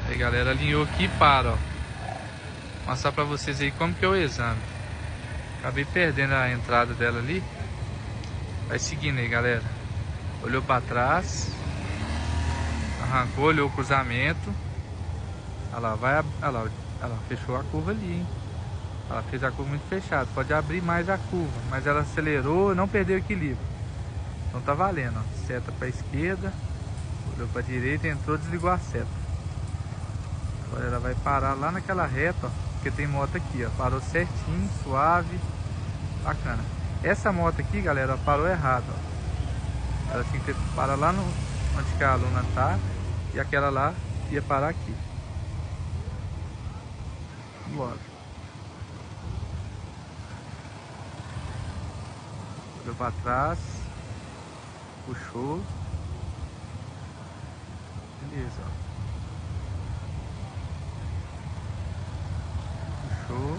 Aí galera, alinhou aqui e para, ó. Vou mostrar pra vocês aí como que é o exame. Acabei perdendo a entrada dela ali. Vai seguindo aí, galera. Olhou pra trás. Arrancou, olhou o cruzamento. Olha lá, olha lá, olha lá, fechou a curva ali, hein? Ela fez a curva muito fechada. Pode abrir mais a curva, mas ela acelerou, não perdeu o equilíbrio. Então tá valendo, ó. Seta pra esquerda. Olhou pra direita, entrou, desligou a seta. Agora ela vai parar lá naquela reta, ó, porque tem moto aqui, ó. Parou certinho, suave, bacana. Essa moto aqui, galera, ó, parou errado, ó. Ela tinha que parar lá no onde que a aluna tá, e aquela lá ia parar aqui. Bora. Olhou pra trás, puxou. Beleza, ó. Puxou.